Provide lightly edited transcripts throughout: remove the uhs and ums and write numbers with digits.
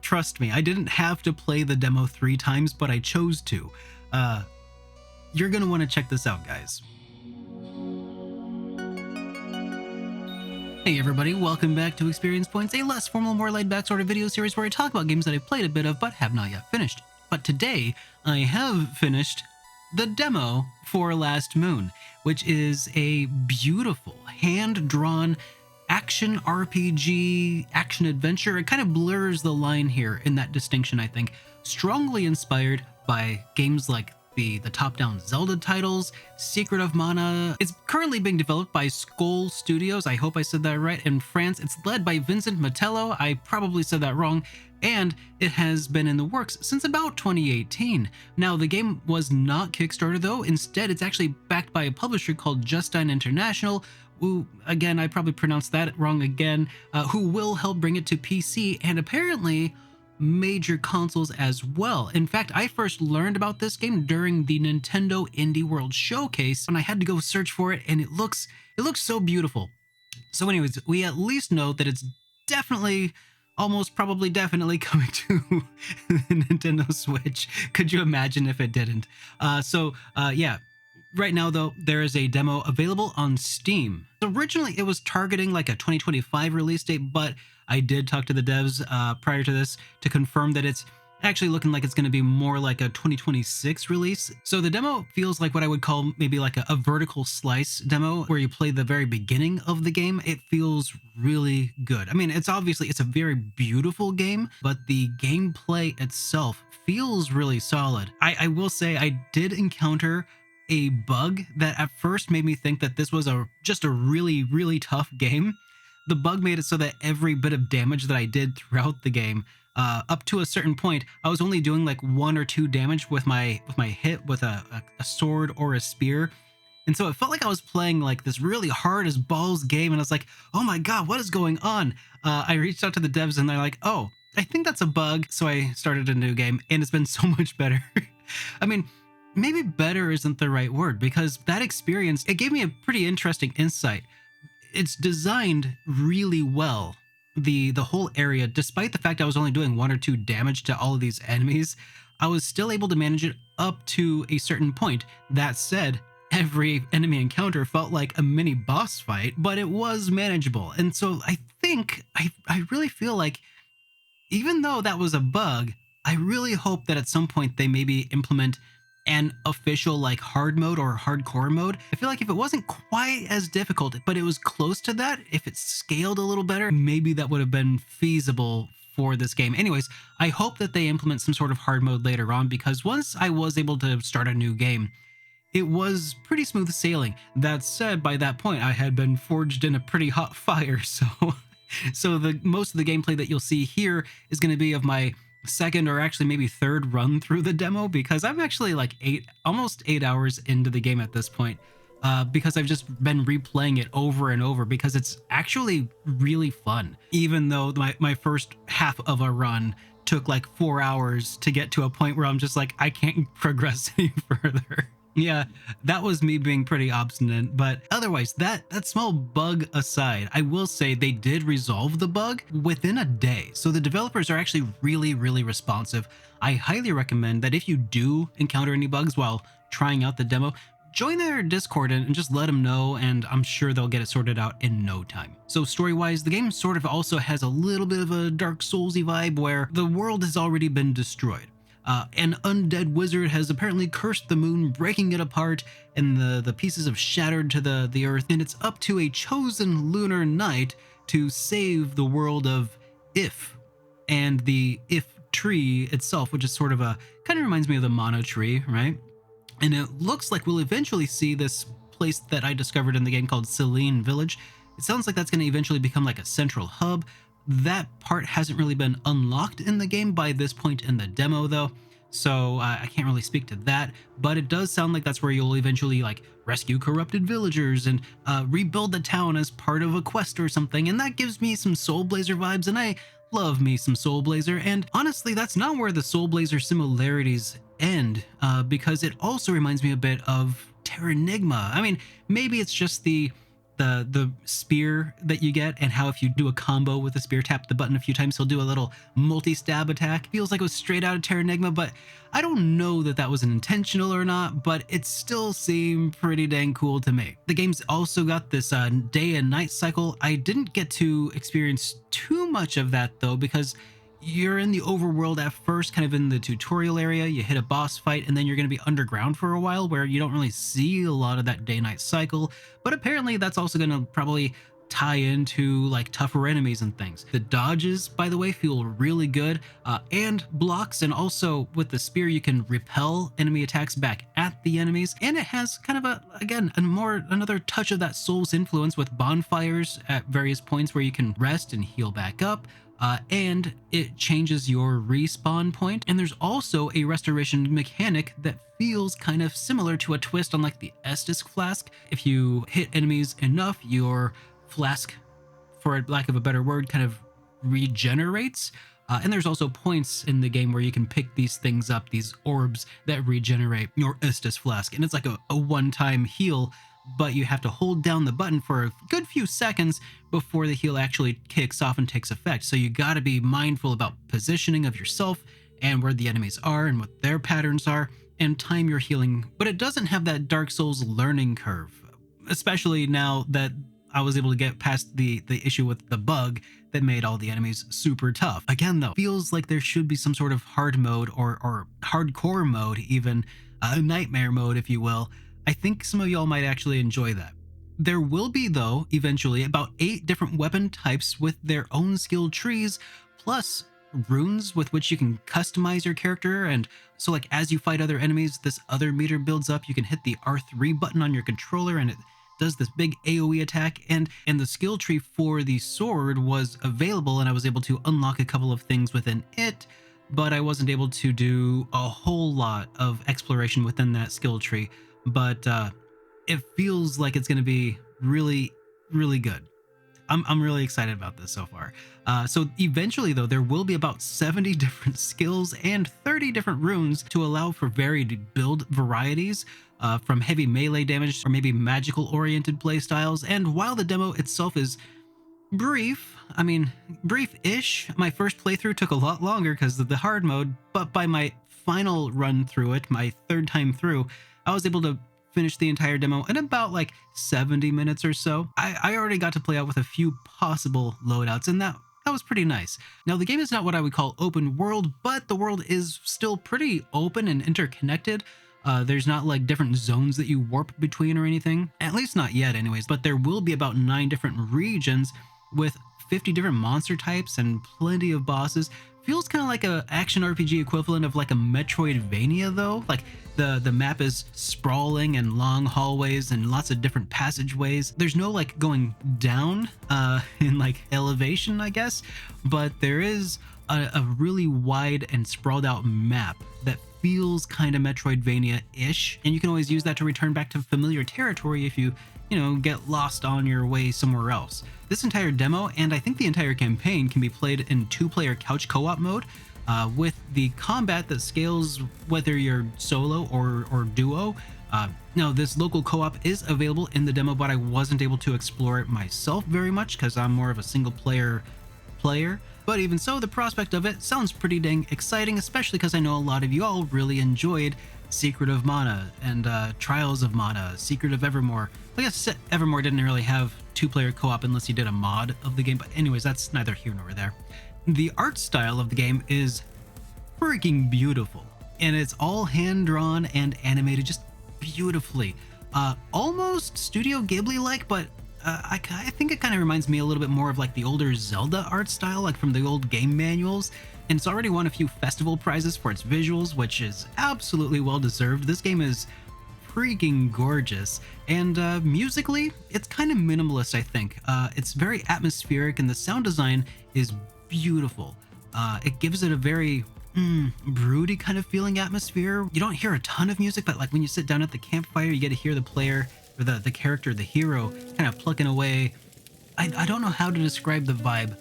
Trust me, I didn't have to play the demo 3 times, but I chose to. You're gonna want to check this out, guys. Hey everybody, welcome back to Experience Points, a less formal, more laid-back sort of video series where I talk about games that I've played a bit of but have not yet finished. But today, I have finished the demo for Last Moon, which is a beautiful, hand-drawn action RPG, action adventure. It kind of blurs the line here in that distinction, I think. Strongly inspired by games like the top-down Zelda titles, Secret of Mana. It's currently being developed by Sköll Studios, I hope I said that right, in France. It's led by Vincent Mettello, I probably said that wrong, and it has been in the works since about 2018. Now, the game was not Kickstarter though. Instead, it's actually backed by a publisher called Justine International, who, again, I probably pronounced that wrong again, who will help bring it to PC and apparently major consoles as well. In fact, I first learned about this game during the Nintendo Indie World Showcase, and I had to go search for it, and it looks so beautiful. So anyways, we at least know that it's definitely, almost probably definitely coming to the Nintendo Switch. Could you imagine if it didn't? Yeah. Right now, though, there is a demo available on Steam. Originally, it was targeting like a 2025 release date, but I did talk to the devs prior to this to confirm that it's actually looking like it's going to be more like a 2026 release. So the demo feels like what I would call maybe like a vertical slice demo where you play the very beginning of the game. It feels really good. I mean, it's a very beautiful game, but the gameplay itself feels really solid. I will say I did encounter a bug that at first made me think that this was just a really, really tough game. The bug made it so that every bit of damage that I did throughout the game, up to a certain point, I was only doing like 1 or 2 damage with my hit with a sword or a spear. And so it felt like I was playing like this really hard as balls game, and I was like, oh my god, what is going on? I reached out to the devs and they're like, oh, I think that's a bug. So I started a new game and it's been so much better. I mean, maybe better isn't the right word, because that experience, it gave me a pretty interesting insight. It's designed really well, the whole area. Despite the fact I was only doing 1 or 2 damage to all of these enemies, I was still able to manage it up to a certain point. That said, every enemy encounter felt like a mini boss fight, but it was manageable. And so I think, I really feel like, even though that was a bug, I really hope that at some point they maybe implement an official like hard mode or hardcore mode. I feel like if it wasn't quite as difficult, but it was close to that, if it scaled a little better, maybe that would have been feasible for this game. Anyways, I hope that they implement some sort of hard mode later on, because once I was able to start a new game, it was pretty smooth sailing. That said, by that point, I had been forged in a pretty hot fire, so the most of the gameplay that you'll see here is going to be of my second or actually maybe third run through the demo, because I'm actually like almost 8 hours into the game at this point, because I've just been replaying it over and over because it's actually really fun, even though my first half of a run took like 4 hours to get to a point where I'm just like, I can't progress any further. Yeah, that was me being pretty obstinate, but otherwise, that small bug aside, I will say they did resolve the bug within a day. So the developers are actually really, really responsive. I highly recommend that if you do encounter any bugs while trying out the demo, join their Discord and just let them know, and I'm sure they'll get it sorted out in no time. So story-wise, the game sort of also has a little bit of a Dark Souls-y vibe where the world has already been destroyed. An undead wizard has apparently cursed the moon, breaking it apart, and the pieces have shattered to the earth, and it's up to a chosen lunar knight to save the world of If, and the If tree itself, which is sort of kind of reminds me of the Mana tree, right? And it looks like we'll eventually see this place that I discovered in the game called Selene Village. It sounds like that's going to eventually become like a central hub. That part hasn't really been unlocked in the game by this point in the demo though, so I can't really speak to that, but it does sound like that's where you'll eventually like rescue corrupted villagers and rebuild the town as part of a quest or something, and that gives me some Soul Blazer vibes, and I love me some Soul Blazer. And honestly, that's not where the Soul Blazer similarities end, because it also reminds me a bit of Terranigma. I mean, maybe it's just the the spear that you get, and how if you do a combo with the spear, tap the button a few times, he'll do a little multi-stab attack. Feels like it was straight out of Terra Enigma, but I don't know that that was intentional or not, but it still seemed pretty dang cool to me. The game's also got this day and night cycle. I didn't get to experience too much of that though, because you're in the overworld at first, kind of in the tutorial area, you hit a boss fight, and then you're going to be underground for a while where you don't really see a lot of that day-night cycle, but apparently that's also going to probably tie into like tougher enemies and things. The dodges, by the way, feel really good, and blocks, and also with the spear you can repel enemy attacks back at the enemies, and it has kind of another touch of that Souls influence with bonfires at various points where you can rest and heal back up. And it changes your respawn point. And there's also a restoration mechanic that feels kind of similar to a twist on like the Estus flask. If you hit enemies enough, your flask, for lack of a better word, kind of regenerates. And there's also points in the game where you can pick these things up, these orbs that regenerate your Estus flask. And it's like a one-time heal, but you have to hold down the button for a good few seconds before the heal actually kicks off and takes effect. So you got to be mindful about positioning of yourself and where the enemies are and what their patterns are, and time your healing. But it doesn't have that Dark Souls learning curve, especially now that I was able to get past the issue with the bug that made all the enemies super tough. Again though, feels like there should be some sort of hard mode or hardcore mode, even a nightmare mode if you will. I think some of y'all might actually enjoy that. There will be, though, eventually about 8 different weapon types with their own skill trees, plus runes with which you can customize your character. And so like as you fight other enemies, this other meter builds up. You can hit the R3 button on your controller and it does this big AoE attack. And the skill tree for the sword was available, and I was able to unlock a couple of things within it, but I wasn't able to do a whole lot of exploration within that skill tree. But it feels like it's going to be really, really good. I'm really excited about this so far. So eventually, though, there will be about 70 different skills and 30 different runes to allow for varied build varieties, from heavy melee damage or maybe magical-oriented playstyles. And while the demo itself is brief, I mean, brief-ish, my first playthrough took a lot longer because of the hard mode, but by my final run through it, my third time through, I was able to finish the entire demo in about like 70 minutes or so. I already got to play out with a few possible loadouts, and that was pretty nice. Now, the game is not what I would call open world, but the world is still pretty open and interconnected. There's not like different zones that you warp between or anything, at least not yet anyways, but there will be about 9 different regions with 50 different monster types and plenty of bosses. Feels kind of like a action RPG equivalent of like a Metroidvania though. Like the map is sprawling and long hallways and lots of different passageways. There's no like going down in like elevation, I guess, but there is a really wide and sprawled out map that feels kind of Metroidvania-ish, and you can always use that to return back to familiar territory if you get lost on your way somewhere else. This entire demo, and I think the entire campaign, can be played in 2-player couch co-op mode, with the combat that scales whether you're solo or duo. Now, this local co-op is available in the demo, but I wasn't able to explore it myself very much because I'm more of a single-player player. But even so, the prospect of it sounds pretty dang exciting, especially because I know a lot of you all really enjoyed Secret of Mana and Trials of Mana, Secret of Evermore. I guess Evermore didn't really have 2-player co-op unless you did a mod of the game, but anyways, that's neither here nor there. The art style of the game is freaking beautiful, and it's all hand-drawn and animated just beautifully. Almost Studio Ghibli-like, but I think it kind of reminds me a little bit more of like the older Zelda art style, like from the old game manuals. And it's already won a few festival prizes for its visuals, which is absolutely well deserved. This game is freaking gorgeous, and musically, it's kind of minimalist, I think. It's very atmospheric, and the sound design is beautiful. It gives it a very broody kind of feeling atmosphere. You don't hear a ton of music, but like when you sit down at the campfire, you get to hear the player, or the character, the hero, kind of plucking away. I don't know how to describe the vibe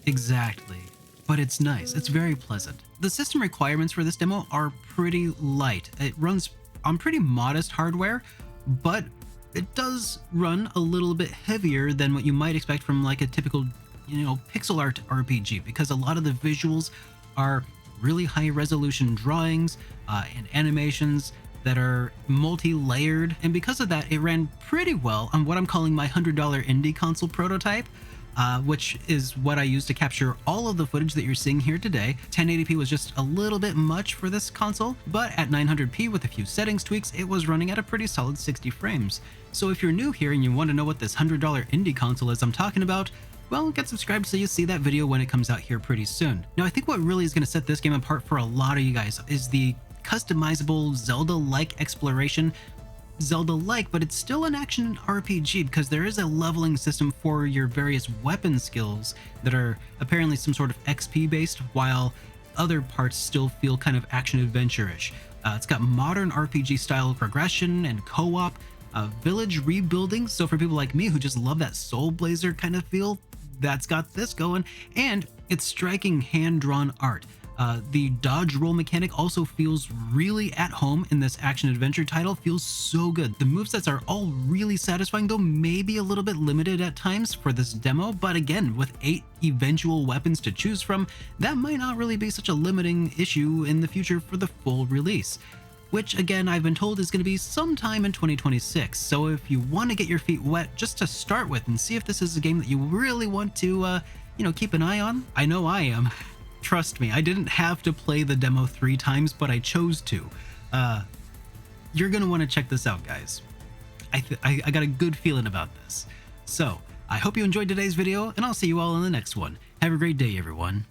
exactly, but it's nice. It's very pleasant. The system requirements for this demo are pretty light. It runs on pretty modest hardware, but It does run a little bit heavier than what you might expect from like a typical, pixel art RPG, because a lot of the visuals are really high resolution drawings and animations that are multi-layered, and because of that, it ran pretty well on what I'm calling my $100 indie console prototype, which is what I used to capture all of the footage that you're seeing here today. 1080p was just a little bit much for this console, but at 900p with a few settings tweaks, it was running at a pretty solid 60 frames. So if you're new here and you want to know what this $100 indie console is I'm talking about, well, get subscribed so you see that video when it comes out here pretty soon. Now, I think what really is going to set this game apart for a lot of you guys is the customizable Zelda-like exploration. Zelda-like, but it's still an action RPG because there is a leveling system for your various weapon skills that are apparently some sort of XP based, while other parts still feel kind of action adventure-ish. It's got modern RPG style progression and co-op, village rebuilding, so for people like me who just love that Soul Blazer kind of feel, that's got this going, and it's striking hand-drawn art. The dodge roll mechanic also feels really at home in this action adventure title, feels so good. The movesets are all really satisfying, though maybe a little bit limited at times for this demo, but again, with 8 eventual weapons to choose from, that might not really be such a limiting issue in the future for the full release, which again I've been told is going to be sometime in 2026. So if you want to get your feet wet just to start with and see if this is a game that you really want to keep an eye on, I know I am. Trust me, I didn't have to play the demo 3 times, but I chose to. You're gonna want to check this out, guys. I got a good feeling about this. So I hope you enjoyed today's video, and I'll see you all in the next one. Have a great day, everyone.